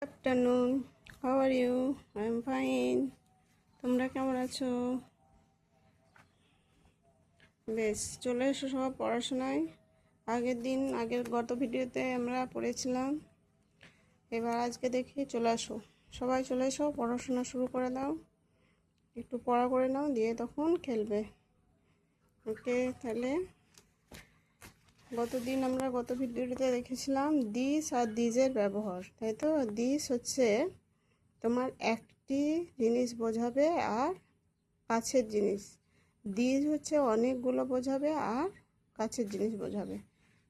Afternoon, how are you? I am fine. তোমরা কেমন আছো? বেশ, চলে এসো সব পড়াশোনায়। আগের গত ভিডিওতে আমরা পড়েছিলাম। এবার আজকে দেখি চলে আসো, সবাই চলে এসো, পড়াশোনা শুরু করে দাও। একটু পড়া করে নাও, দিয়ে তখন খেলবে। ওকে, তাহলে গত ভিডিওতে দেখেছিলাম দিস আর দিজের ব্যবহার, তাই তো। দিস হচ্ছে তোমার একটি জিনিস বোঝাবে আর কাছের জিনিস। দিস হচ্ছে অনেকগুলো বোঝাবে আর কাছের জিনিস বোঝাবে।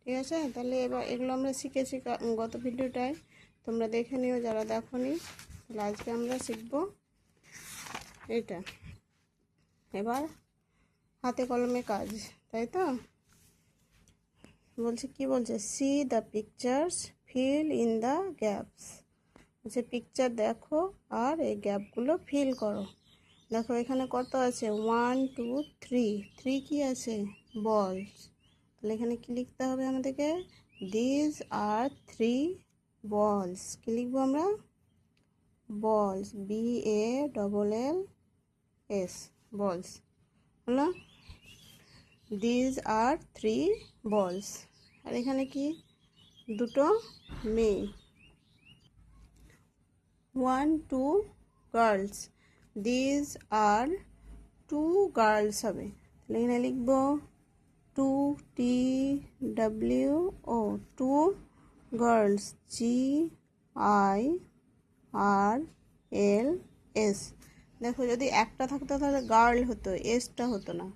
ঠিক আছে, তাহলে এবার এগুলো আমরা শিখেছি গত ভিডিওটায়। তোমরা দেখে নিও যারা দেখোনি। তাহলে আজকে আমরা শিখব এটা। এবার হাতে কলমে কাজ, তাই তো। বলছে কি বলছে, C the pictures, fill in the gaps. হচ্ছে পিকচার দেখো আর এই গ্যাপগুলো ফিল করো। দেখো এখানে কত আছে, 1 2 3। 3 কি আছে, বলস। তাহলে এখানে কি লিখতে হবে আমাদেরকে, দিস আর 3 বলস। কি লিখবো আমরা, বলস, BALLS, বলস হলো। দিস আর 3 বলস। আর এখানে কি, দুটো মেয়ে, 1 2 গার্লস। দিস আর 2 গার্লস হবে। তাহলে এখানে লিখবো 2 TWO, 2 গার্লস, GIRLS। দেখো যদি একটা থাকতো তাহলে গার্ল হতো, এসটা হতো না।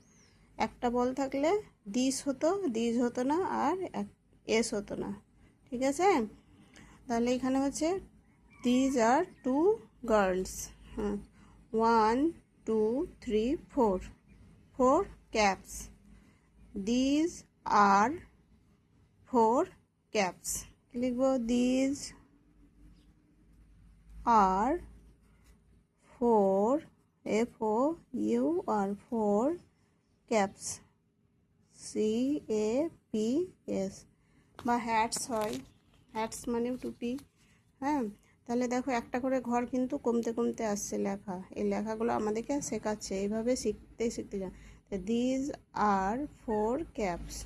একটা বল থাকলে দিস হতো না, আর এস হতো না। ঠিক আছে, তাহলে এখানে হচ্ছে দিস আর 2 গার্লস। হ্যাঁ, 1 2 3 4, 4 ক্যাপস। These are 4 caps. লিখবো these are 4, FOUR, 4 caps, CAPS। বা হ্যাটস হয়, হ্যাটস মানে টুপি। হ্যাঁ, তাহলে দেখো একটা করে ঘর কিন্তু কমতে কমতে আসছে লেখা। এই লেখাগুলো আমাদেরকে শেখাচ্ছে, এইভাবে শিখতে যান। These are 4 cups.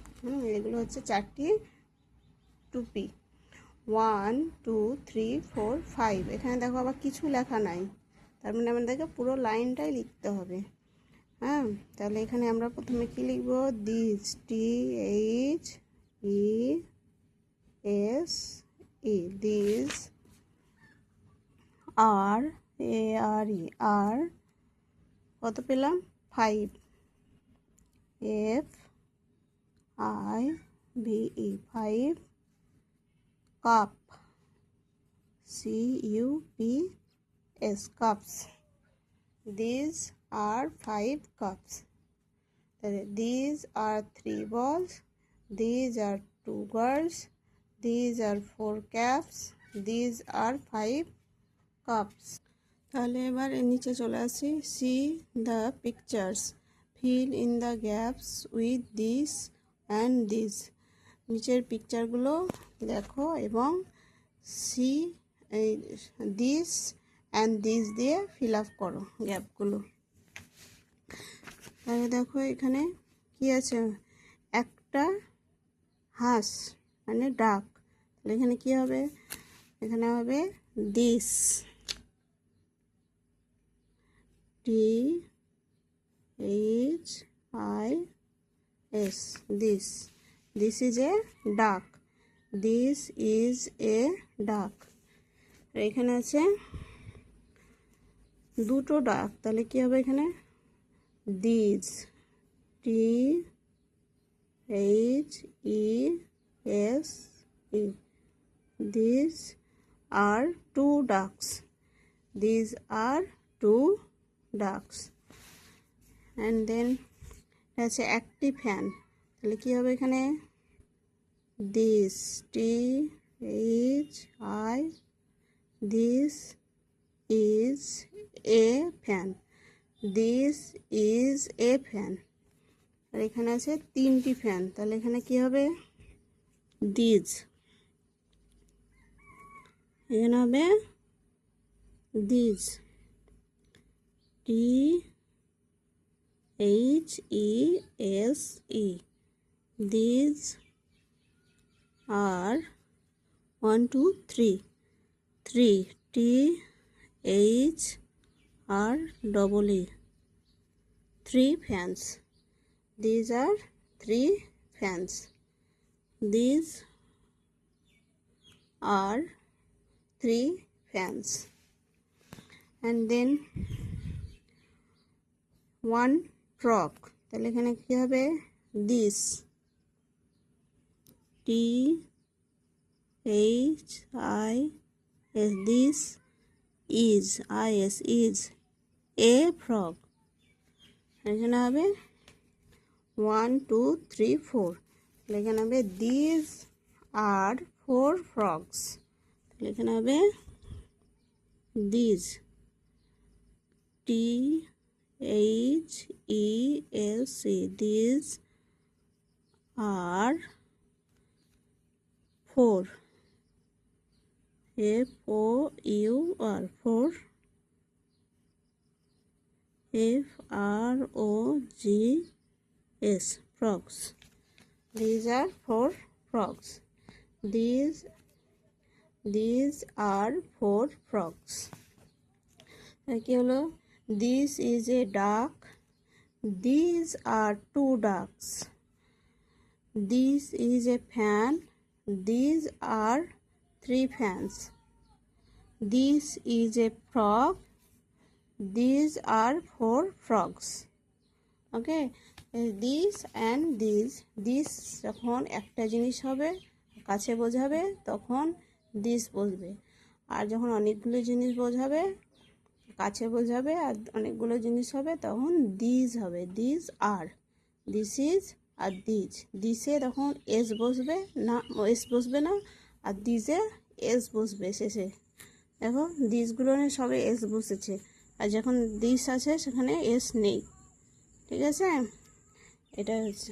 এগুলো হচ্ছে 4টি টুপি। 1 2 3 4 5। এখানে দেখো আবার কিছু লেখা নাই, তার মানে আমাদেরকে পুরো লাইনটাই লিখতে হবে। হ্যাঁ, তাহলে এখানে আমরা প্রথমে কি লিখবো, these, THESE, this are, ARE, are কত পেলাম, 5, FIVE, 5 cup, CUPS, cups. These are 5 cups. These are 3 balls. These are 2 girls. These are 4 caps. These are 5 cups. তাহলে এবার এর নিচে চলে আসি, C the pictures, fill in the gaps with this and this. নিচের পিকচারগুলো দেখো এবং সি এই দিস অ্যান্ড দিস দিয়ে ফিল আপ করো গ্যাপগুলো। তাহলে দেখো এখানে কি আছে, একটা হাঁস মানে ডাক। তাহলে এখানে কি হবে, এখানে হবে this, THIS, this. This is এ ডাক, দিস ইজ এ ডাক। এখানে আছে দুটো ডাক, তাহলে কি হবে এখানে, this, THESE, this are 2 ducks, this are 2 ducks. And then আছে একটি ফ্যান, তাহলে কী হবে এখানে, this, THI, this is a fan, this is a fan. আর এখানে আছে 3টি ফ্যান, তাহলে এখানে কি হবে, দিজ, এখানে হবে these, THESE, these are 1 2 3 3 THREE, 3 fans. These are 3 fans. These are 3 fans. And then 1 frog. তাহলে এখানে কি হবে? This, THIS, this is a frog. এখানে হবে 1 2 3 4. তাহলে এখানে হবে these are 4 frogs. তাহলে এখানে হবে these, THESE, these are 4, FOUR, 4, FROGS, frogs. These are 4 frogs. These are 4 frogs. কি হলো? This is a duck. These are 2 ducks. This is a fan. These are 3 fans. This is a frog. These are 4 frogs. Okay, this and this যখন একটা জিনিস হবে কাছে বোঝাবে তখন this বসবে, আর যখন অনেকগুলো জিনিস বোঝাবে কাছে বোঝাবে আর অনেকগুলো জিনিস হবে তখন দিস হবে, দিস আর, দিস ইজ আর দিসে তখন এস বসবে না, এস বসবে না, আর দিসে এস বসবে শেষে। দেখো দিসগুলো সবে এস বসেছে, আর যখন দিস আছে সেখানে এস নেই। ঠিক আছে, এটা হচ্ছে।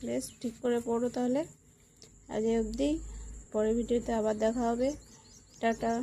বেশ ঠিক করে পড়ো তাহলে। আজ অবধি, পরের ভিডিওতে আবার দেখা হবে। টাটা।